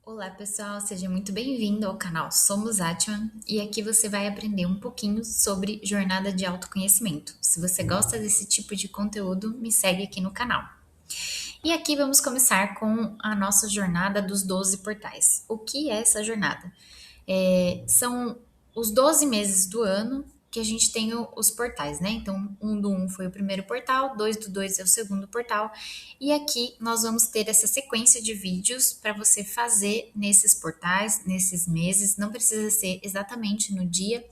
Olá pessoal, seja muito bem-vindo ao canal Somos Atman e aqui você vai aprender um pouquinho sobre jornada de autoconhecimento. Se você gosta desse tipo de conteúdo, me segue aqui no canal. E aqui vamos começar com a nossa jornada dos 12 portais. O que é essa jornada? São os 12 meses do ano que a gente tem os portais, né? Então, um do um foi o primeiro portal, 2 do 2 é o segundo portal, e aqui nós vamos ter essa sequência de vídeos para você fazer nesses portais, nesses meses. Não precisa ser exatamente no dia,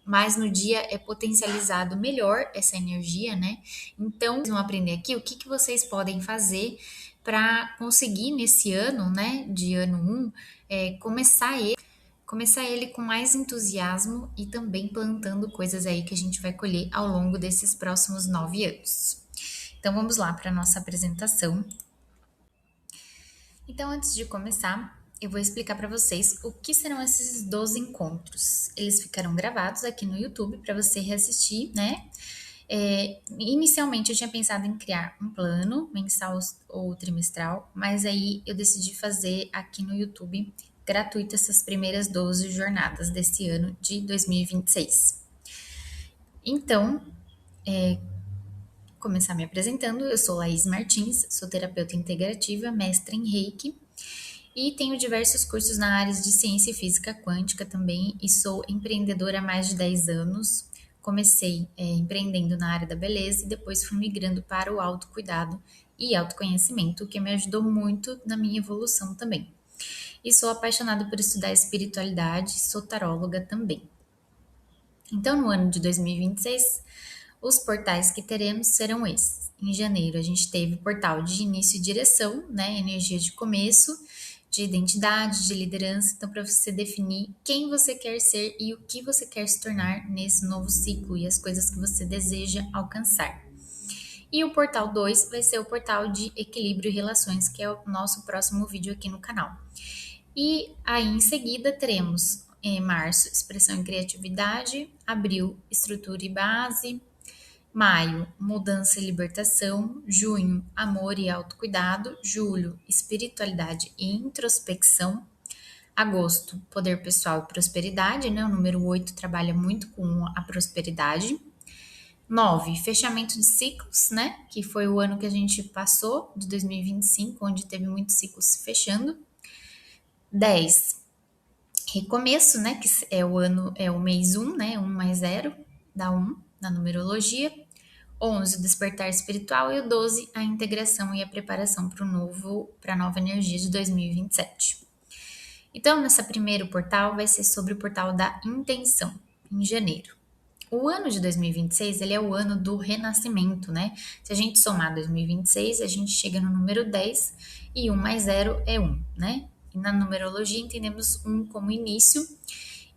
mas no dia é potencializado melhor essa energia, né? Então, vocês vão aprender aqui o que vocês podem fazer para conseguir nesse ano, né, de ano um, começar ele com mais entusiasmo e também plantando coisas aí que a gente vai colher ao longo desses próximos 9 anos. Então vamos lá para a nossa apresentação. Então, antes de começar, eu vou explicar para vocês o que serão esses 12 encontros. Eles ficarão gravados aqui no YouTube para você reassistir, né? Inicialmente eu tinha pensado em criar um plano mensal ou trimestral, mas aí eu decidi fazer aqui no YouTube gratuito essas primeiras 12 jornadas desse ano de 2026. Então, começar me apresentando, eu sou Laís Martins, sou terapeuta integrativa, mestre em Reiki e tenho diversos cursos na área de ciência e física quântica também e sou empreendedora há mais de 10 anos. Comecei empreendendo na área da beleza e depois fui migrando para o autocuidado e autoconhecimento, o que me ajudou muito na minha evolução também. E sou apaixonada por estudar espiritualidade, sou taróloga também. Então, no ano de 2026, os portais que teremos serão esses. Em janeiro, a gente teve o portal de início e direção, né? Energia de começo, de identidade, de liderança. Então, para você definir quem você quer ser e o que você quer se tornar nesse novo ciclo e as coisas que você deseja alcançar. E o portal 2 vai ser o portal de equilíbrio e relações, que é o nosso próximo vídeo aqui no canal. E aí em seguida teremos em março expressão e criatividade, abril estrutura e base, maio mudança e libertação, junho amor e autocuidado, julho espiritualidade e introspecção, agosto poder pessoal e prosperidade, né? O número 8 trabalha muito com a prosperidade. 9 fechamento de ciclos, né? Que foi o ano que a gente passou, de 2025, onde teve muitos ciclos se fechando. 10 recomeço, né? Que é o ano, é o mês um, né? Um mais zero dá um na numerologia. 11 o despertar espiritual. E o 12 a integração e a preparação para a nova energia de 2027. Então, nessa primeiro portal vai ser sobre o portal da intenção, em janeiro. O ano de 2026, ele é o ano do renascimento, né? Se a gente somar 2026, a gente chega no número 10 e 1 mais 0 é 1, né? E na numerologia entendemos 1 como início.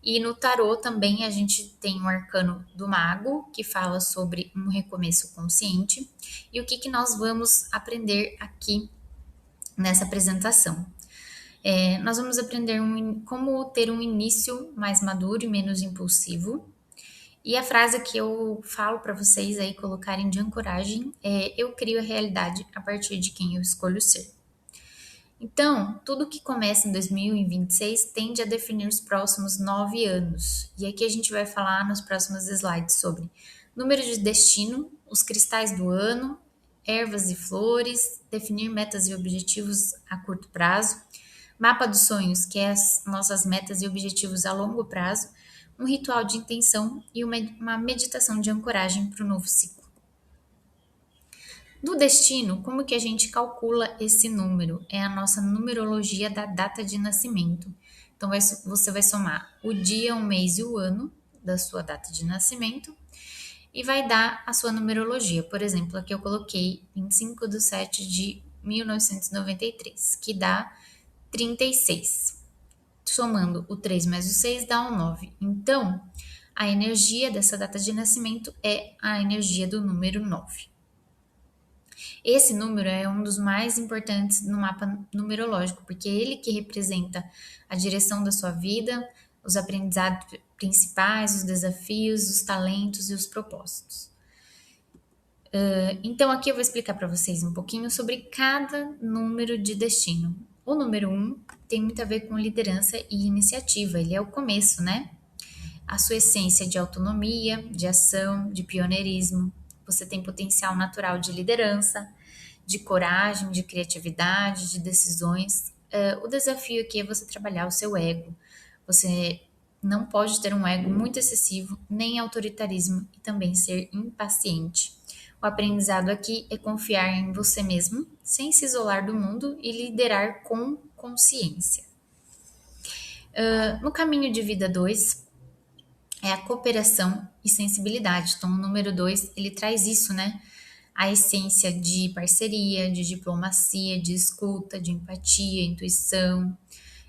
E no tarô também a gente tem o arcano do mago, que fala sobre um recomeço consciente. E o que nós vamos aprender aqui nessa apresentação? Nós vamos aprender como ter um início mais maduro e menos impulsivo. E a frase que eu falo para vocês aí colocarem de ancoragem é: eu crio a realidade a partir de quem eu escolho ser. Então, tudo que começa em 2026 tende a definir os próximos 9 anos. E aqui a gente vai falar nos próximos slides sobre número de destino, os cristais do ano, ervas e flores, definir metas e objetivos a curto prazo, mapa dos sonhos, que é as nossas metas e objetivos a longo prazo, um ritual de intenção e uma meditação de ancoragem para o novo ciclo. Do destino, como que a gente calcula esse número? É a nossa numerologia da data de nascimento. Então, você vai somar o dia, o mês e o ano da sua data de nascimento e vai dar a sua numerologia. Por exemplo, aqui eu coloquei 25 de 7 de 1993, que dá 36. Somando o 3 mais o 6 dá um 9. Então, a energia dessa data de nascimento é a energia do número 9. Esse número é um dos mais importantes no mapa numerológico, porque é ele que representa a direção da sua vida, os aprendizados principais, os desafios, os talentos e os propósitos. Então, aqui eu vou explicar para vocês um pouquinho sobre cada número de destino. O número 1 tem muito a ver com liderança e iniciativa, ele é o começo, né? A sua essência de autonomia, de ação, de pioneirismo. Você tem potencial natural de liderança, de coragem, de criatividade, de decisões. O desafio aqui é você trabalhar o seu ego. Você não pode ter um ego muito excessivo, nem autoritarismo e também ser impaciente. O aprendizado aqui é confiar em você mesmo, sem se isolar do mundo e liderar com consciência. No caminho de vida 2 é a cooperação e sensibilidade. Então, o número 2 ele traz isso, né? A essência de parceria, de diplomacia, de escuta, de empatia, intuição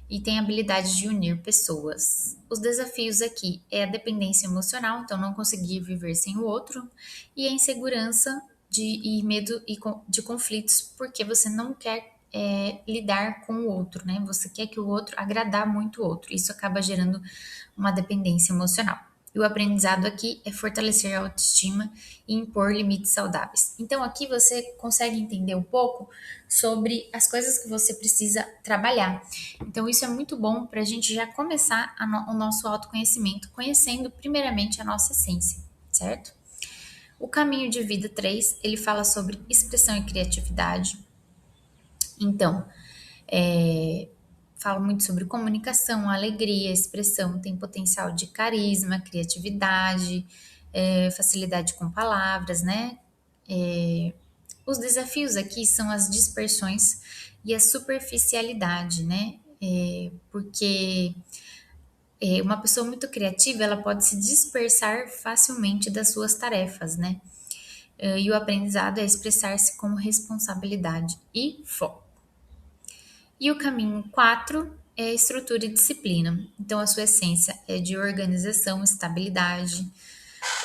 e tem a habilidade de unir pessoas. Os desafios aqui é a dependência emocional, então não conseguir viver sem o outro, e a insegurança e medo de conflitos, porque você não quer lidar com o outro, né? Você quer que o outro agradar muito o outro. Isso acaba gerando uma dependência emocional. E o aprendizado aqui é fortalecer a autoestima e impor limites saudáveis. Então, aqui você consegue entender um pouco sobre as coisas que você precisa trabalhar. Então, isso é muito bom para a gente já começar o nosso autoconhecimento, conhecendo primeiramente a nossa essência, certo? O caminho de vida 3 ele fala sobre expressão e criatividade. Então, fala muito sobre comunicação, alegria, expressão, tem potencial de carisma, criatividade, facilidade com palavras, né? Os desafios aqui são as dispersões e a superficialidade, né? Porque uma pessoa muito criativa ela pode se dispersar facilmente das suas tarefas, né? E o aprendizado é expressar-se com responsabilidade e foco. E o caminho 4 é estrutura e disciplina. Então, a sua essência é de organização, estabilidade.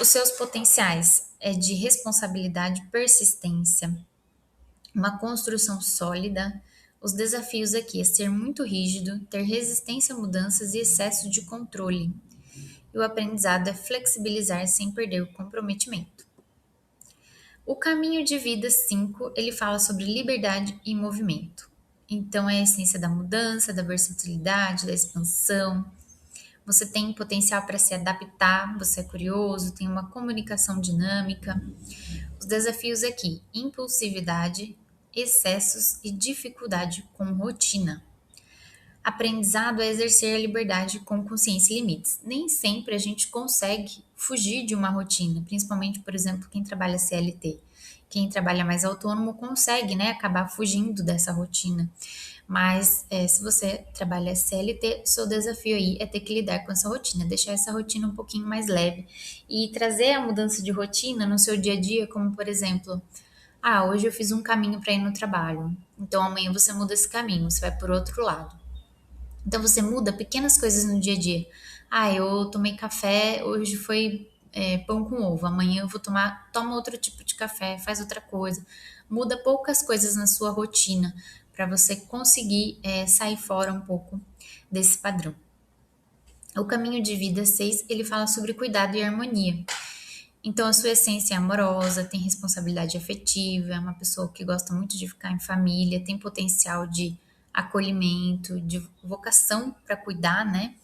Os seus potenciais é de responsabilidade, persistência, uma construção sólida. Os desafios aqui é ser muito rígido, ter resistência a mudanças e excesso de controle. E o aprendizado é flexibilizar sem perder o comprometimento. O caminho de vida 5 ele fala sobre liberdade e movimento. Então, é a essência da mudança, da versatilidade, da expansão. Você tem potencial para se adaptar, você é curioso, tem uma comunicação dinâmica. Os desafios aqui: impulsividade, excessos e dificuldade com rotina. Aprendizado é exercer a liberdade com consciência e limites. Nem sempre a gente consegue fugir de uma rotina, principalmente, por exemplo, quem trabalha CLT. Quem trabalha mais autônomo consegue, né, acabar fugindo dessa rotina. Mas se você trabalha CLT, seu desafio aí é ter que lidar com essa rotina, deixar essa rotina um pouquinho mais leve e trazer a mudança de rotina no seu dia a dia, como por exemplo, hoje eu fiz um caminho para ir no trabalho, então amanhã você muda esse caminho, você vai por outro lado. Então você muda pequenas coisas no dia a dia. Eu tomei café, hoje foi pão com ovo, amanhã eu vou toma outro tipo de café, faz outra coisa. Muda poucas coisas na sua rotina para você conseguir sair fora um pouco desse padrão. O caminho de vida 6, ele fala sobre cuidado e harmonia. Então, a sua essência é amorosa, tem responsabilidade afetiva, é uma pessoa que gosta muito de ficar em família, tem potencial de acolhimento, de vocação para cuidar, né?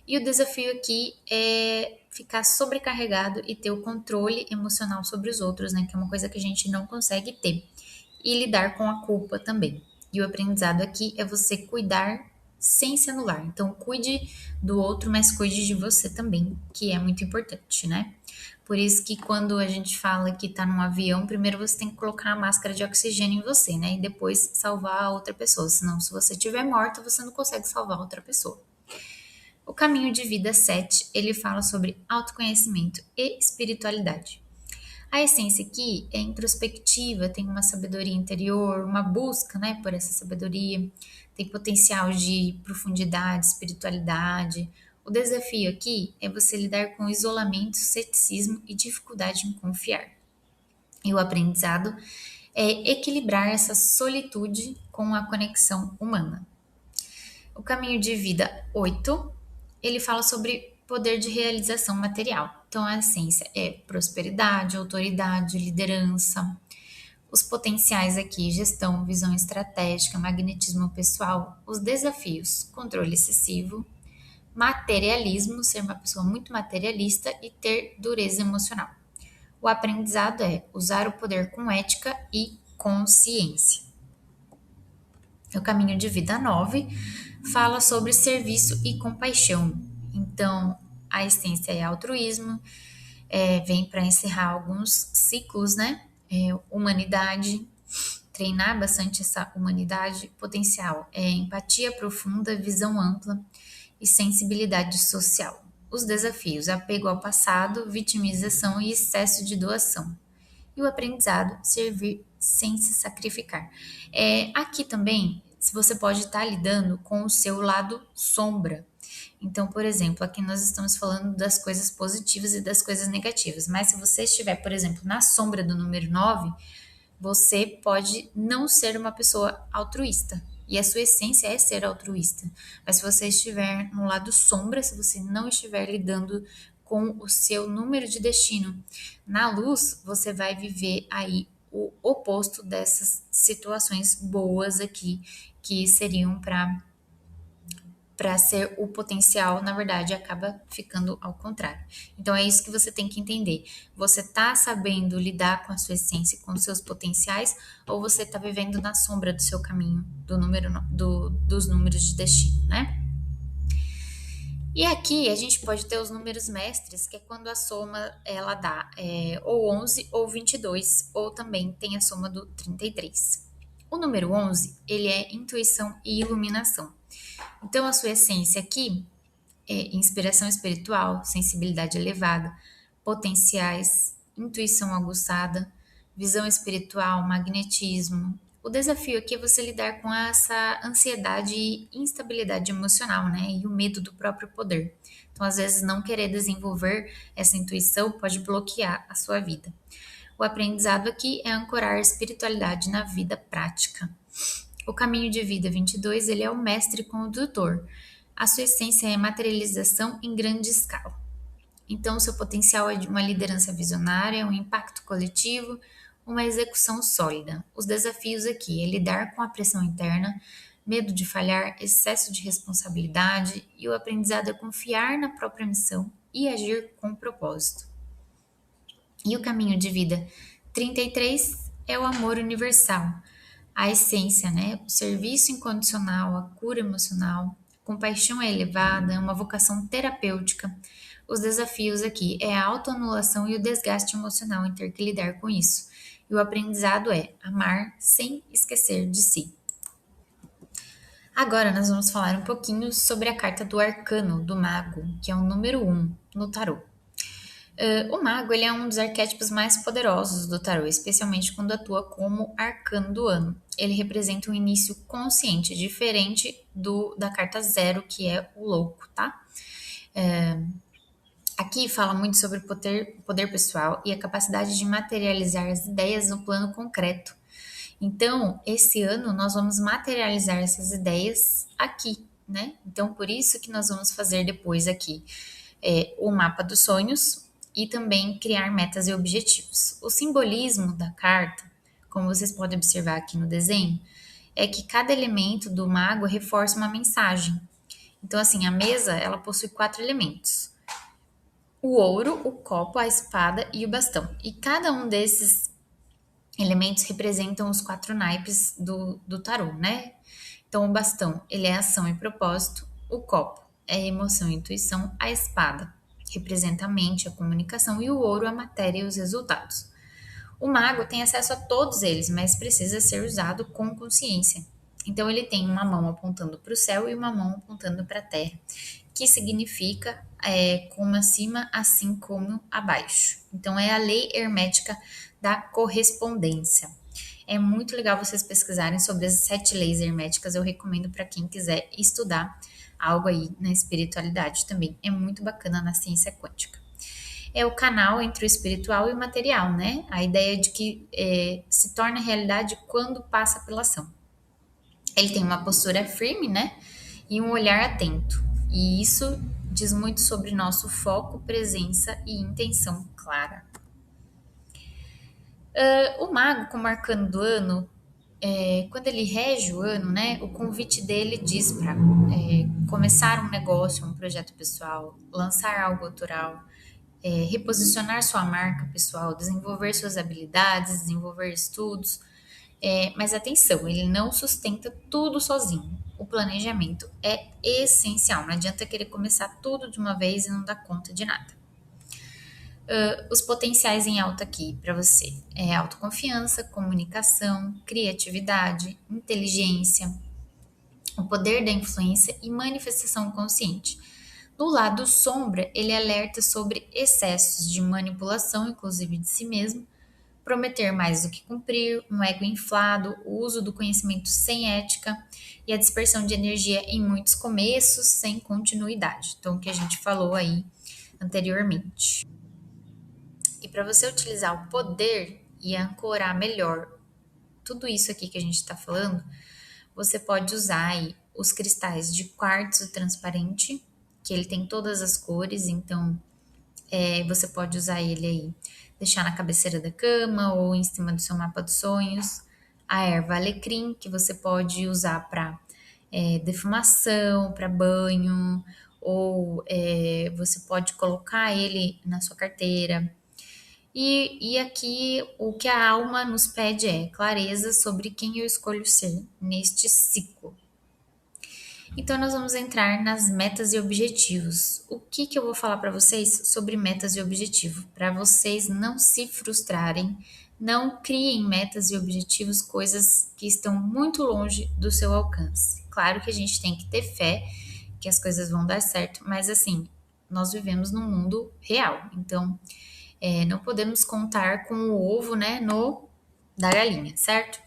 E o desafio aqui é ficar sobrecarregado e ter o controle emocional sobre os outros, né? Que é uma coisa que a gente não consegue ter. E lidar com a culpa também. E o aprendizado aqui é você cuidar sem se anular. Então, cuide do outro, mas cuide de você também, que é muito importante, né? Por isso que quando a gente fala que tá num avião, primeiro você tem que colocar a máscara de oxigênio em você, né? E depois salvar a outra pessoa. Senão, se você estiver morta, você não consegue salvar outra pessoa. O caminho de vida 7, ele fala sobre autoconhecimento e espiritualidade. A essência aqui é introspectiva, tem uma sabedoria interior, uma busca, né, por essa sabedoria, tem potencial de profundidade, espiritualidade. O desafio aqui é você lidar com isolamento, ceticismo e dificuldade em confiar. E o aprendizado é equilibrar essa solitude com a conexão humana. O caminho de vida 8, ele fala sobre poder de realização material. Então, a essência é prosperidade, autoridade, liderança. Os potenciais aqui, gestão, visão estratégica, magnetismo pessoal, os desafios, controle excessivo, materialismo, ser uma pessoa muito materialista e ter dureza emocional. O aprendizado é usar o poder com ética e consciência. O caminho de vida 9 fala sobre serviço e compaixão. Então, a essência é altruísmo, vem para encerrar alguns ciclos, né? Humanidade, treinar bastante essa humanidade. Potencial é empatia profunda, visão ampla e sensibilidade social. Os desafios: apego ao passado, vitimização e excesso de doação. E o aprendizado: servir sem se sacrificar. Aqui também, se você pode estar lidando com o seu lado sombra. Então, por exemplo, aqui nós estamos falando das coisas positivas e das coisas negativas. Mas se você estiver, por exemplo, na sombra do número 9, você pode não ser uma pessoa altruísta. E a sua essência é ser altruísta. Mas se você estiver no lado sombra, se você não estiver lidando com o seu número de destino na luz, você vai viver aí o oposto dessas situações boas aqui, que seriam para ser o potencial, na verdade, acaba ficando ao contrário. Então é isso que você tem que entender. Você tá sabendo lidar com a sua essência, com os seus potenciais, ou você tá vivendo na sombra do seu caminho, dos números de destino, né? E aqui a gente pode ter os números mestres, que é quando a soma ela dá ou 11 ou 22, ou também tem a soma do 33. O número 11, ele é intuição e iluminação. Então, a sua essência aqui é inspiração espiritual, sensibilidade elevada, potenciais, intuição aguçada, visão espiritual, magnetismo. O desafio aqui é você lidar com essa ansiedade e instabilidade emocional, né? E o medo do próprio poder. Então, às vezes, não querer desenvolver essa intuição pode bloquear a sua vida. O aprendizado aqui é ancorar a espiritualidade na vida prática. O caminho de vida 22, ele é o mestre condutor. A sua essência é materialização em grande escala. Então, o seu potencial é de uma liderança visionária, um impacto coletivo, uma execução sólida. Os desafios aqui é lidar com a pressão interna, medo de falhar, excesso de responsabilidade, e o aprendizado é confiar na própria missão e agir com propósito. E o caminho de vida 33 é o amor universal, a essência, né? O serviço incondicional, a cura emocional, compaixão é elevada, é uma vocação terapêutica. Os desafios aqui é a autoanulação e o desgaste emocional em ter que lidar com isso. E o aprendizado é amar sem esquecer de si. Agora nós vamos falar um pouquinho sobre a carta do arcano, do mago, que é o número 1 no tarô. O mago ele é um dos arquétipos mais poderosos do tarô, especialmente quando atua como arcano do ano. Ele representa um início consciente, diferente da carta 0, que é o louco, tá? Aqui fala muito sobre poder pessoal e a capacidade de materializar as ideias no plano concreto. Então, esse ano nós vamos materializar essas ideias aqui, né? Então, por isso que nós vamos fazer depois aqui o mapa dos sonhos, e também criar metas e objetivos. O simbolismo da carta, como vocês podem observar aqui no desenho, é que cada elemento do mago reforça uma mensagem. Então, assim, a mesa, ela possui 4 elementos: o ouro, o copo, a espada e o bastão. E cada um desses elementos representam os 4 naipes do tarô, né? Então, o bastão, ele é ação e propósito. O copo é emoção e intuição. A espada representa a mente, a comunicação, e o ouro, a matéria e os resultados. O mago tem acesso a todos eles, mas precisa ser usado com consciência. Então ele tem uma mão apontando para o céu e uma mão apontando para a terra, que significa como acima, assim como abaixo. Então é a lei hermética da correspondência. É muito legal vocês pesquisarem sobre as 7 leis herméticas, eu recomendo para quem quiser estudar algo aí na espiritualidade também. É muito bacana na ciência quântica. É o canal entre o espiritual e o material, né? A ideia de que se torna realidade quando passa pela ação. Ele tem uma postura firme, né? E um olhar atento. E isso diz muito sobre nosso foco, presença e intenção clara. O mago, como arcano do ano, quando ele rege o ano, né, o convite dele diz para começar um negócio, um projeto pessoal, lançar algo autoral, reposicionar sua marca pessoal, desenvolver suas habilidades, desenvolver estudos. Mas atenção, ele não sustenta tudo sozinho. O planejamento é essencial. Não adianta querer começar tudo de uma vez e não dar conta de nada. Os potenciais em alta aqui para você é autoconfiança, comunicação, criatividade, inteligência, o poder da influência e manifestação consciente. No lado sombra, ele alerta sobre excessos de manipulação, inclusive de si mesmo, prometer mais do que cumprir, um ego inflado, o uso do conhecimento sem ética e a dispersão de energia em muitos começos sem continuidade. Então, o que a gente falou aí anteriormente. E para você utilizar o poder e ancorar melhor tudo isso aqui que a gente está falando, você pode usar aí os cristais de quartzo transparente, que ele tem todas as cores, então você pode usar ele aí, deixar na cabeceira da cama ou em cima do seu mapa dos sonhos. A erva alecrim, que você pode usar para defumação, para banho, ou você pode colocar ele na sua carteira. E aqui o que a alma nos pede é clareza sobre quem eu escolho ser neste ciclo. Então, nós vamos entrar nas metas e objetivos. O que, que eu vou falar para vocês sobre metas e objetivos? Para vocês não se frustrarem, não criem metas e objetivos, coisas que estão muito longe do seu alcance. Claro que a gente tem que ter fé que as coisas vão dar certo, mas assim, nós vivemos num mundo real, então não podemos contar com o ovo, né, no da galinha, certo?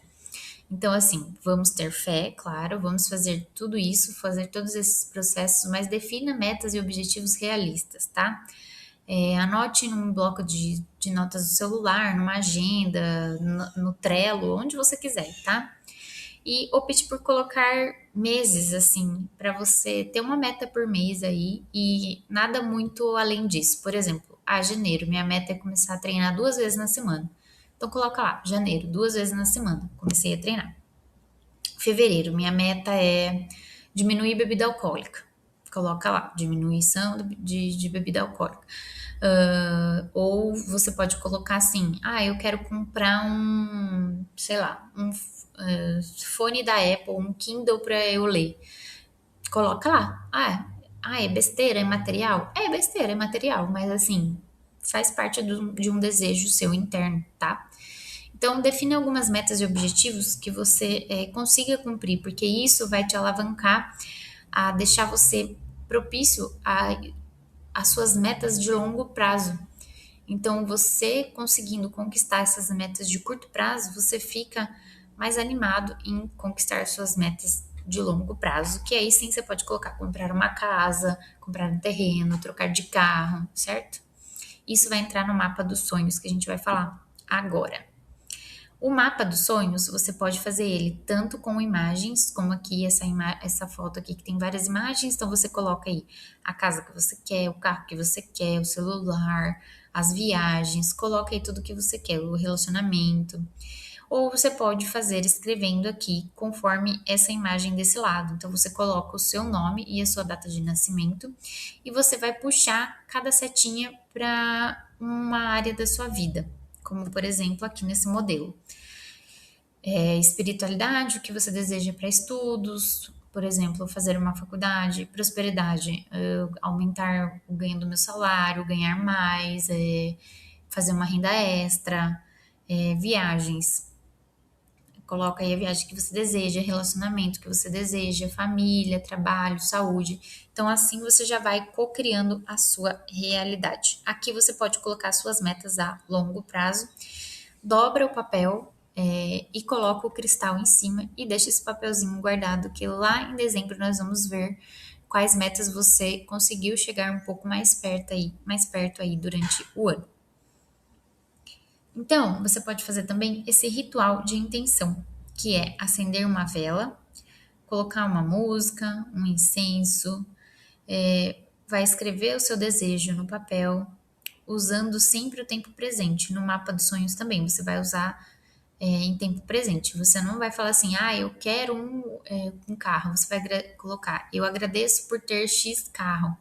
Então, assim, vamos ter fé, claro, vamos fazer tudo isso, fazer todos esses processos, mas defina metas e objetivos realistas, tá? Anote num bloco de notas do celular, numa agenda, no Trello, onde você quiser, tá? E opte por colocar meses, assim, para você ter uma meta por mês aí e nada muito além disso. Por exemplo, janeiro, minha meta é começar a treinar 2 vezes na semana. Então, coloca lá, janeiro, 2 vezes na semana, comecei a treinar. Fevereiro, minha meta é diminuir bebida alcoólica. Coloca lá, diminuição de bebida alcoólica. Ou você pode colocar assim, eu quero comprar sei lá, fone da Apple, um Kindle para eu ler. Coloca lá. É besteira, é material? É besteira, é material, mas assim, faz parte de um desejo seu interno, tá? Então, define algumas metas e objetivos que você consiga cumprir, porque isso vai te alavancar a deixar você propício às suas metas de longo prazo. Então, você conseguindo conquistar essas metas de curto prazo, você fica mais animado em conquistar suas metas de longo prazo, que aí sim você pode colocar comprar uma casa, comprar um terreno, trocar de carro, certo? Isso vai entrar no mapa dos sonhos que a gente vai falar agora. O mapa dos sonhos, você pode fazer ele tanto com imagens, como aqui essa foto aqui que tem várias imagens, então você coloca aí a casa que você quer, o carro que você quer, o celular, as viagens, coloca aí tudo que você quer, o relacionamento. Ou você pode fazer escrevendo aqui conforme essa imagem desse lado. Então você coloca o seu nome e a sua data de nascimento e você vai puxar cada setinha para uma área da sua vida, como por exemplo aqui nesse modelo. Espiritualidade, o que você deseja para estudos, por exemplo, fazer uma faculdade, prosperidade, aumentar o ganho do meu salário, ganhar mais, fazer uma renda extra, viagens. Coloca aí a viagem que você deseja, relacionamento que você deseja, família, trabalho, saúde. Então, assim você já vai co-criando a sua realidade. Aqui você pode colocar suas metas a longo prazo, dobra o papel e coloca o cristal em cima e deixa esse papelzinho guardado, que lá em dezembro nós vamos ver quais metas você conseguiu chegar um pouco mais perto aí durante o ano. Então, você pode fazer também esse ritual de intenção, que é acender uma vela, colocar uma música, um incenso, vai escrever o seu desejo no papel, usando sempre o tempo presente. No mapa dos sonhos também, você vai usar em tempo presente. Você não vai falar assim, eu quero um carro. Você vai colocar, eu agradeço por ter X carro.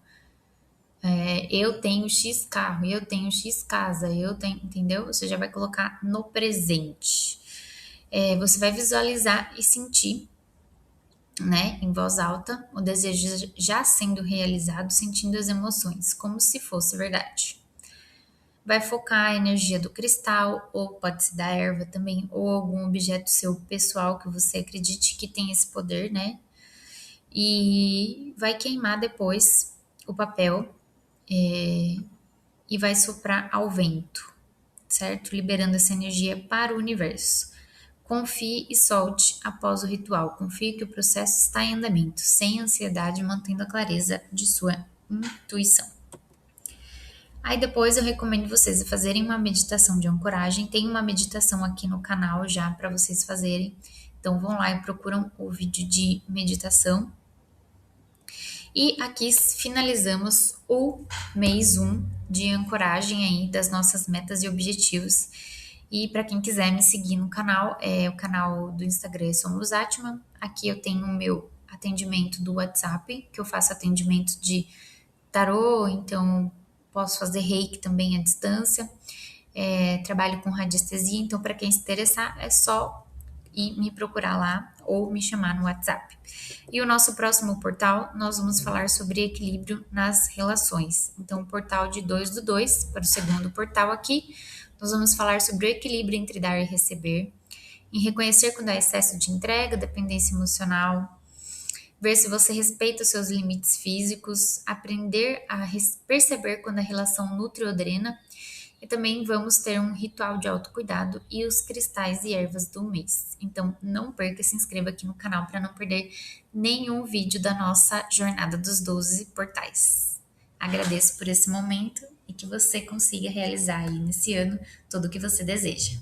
Eu tenho X carro, eu tenho X casa, eu tenho, entendeu? Você já vai colocar no presente. Você vai visualizar e sentir, né, em voz alta, o desejo já sendo realizado, sentindo as emoções, como se fosse verdade. Vai focar a energia do cristal, ou pode ser da erva também, ou algum objeto seu pessoal que você acredite que tem esse poder, né? E vai queimar depois o papel e vai soprar ao vento, certo? Liberando essa energia para o universo. Confie e solte após o ritual. Confie que o processo está em andamento, sem ansiedade, mantendo a clareza de sua intuição. Aí depois eu recomendo vocês fazerem uma meditação de ancoragem. Tem uma meditação aqui no canal já para vocês fazerem. Então vão lá e procuram o vídeo de meditação. E aqui finalizamos o mês 1 de ancoragem aí das nossas metas e objetivos. E para quem quiser me seguir no canal, o canal do Instagram é Somos Atman. Aqui eu tenho o meu atendimento do WhatsApp, que eu faço atendimento de tarô, então posso fazer reiki também à distância. Trabalho com radiestesia, então para quem se interessar é só ir me procurar lá ou me chamar no WhatsApp. E o nosso próximo portal, nós vamos falar sobre equilíbrio nas relações. Então, o portal de 2 do 2 para o segundo portal aqui, nós vamos falar sobre o equilíbrio entre dar e receber, em reconhecer quando há excesso de entrega, dependência emocional, ver se você respeita os seus limites físicos, aprender a perceber quando a relação nutre ou drena. E também vamos ter um ritual de autocuidado e os cristais e ervas do mês. Então não perca, se inscreva aqui no canal para não perder nenhum vídeo da nossa jornada dos 12 portais. Agradeço por esse momento e que você consiga realizar aí nesse ano tudo o que você deseja.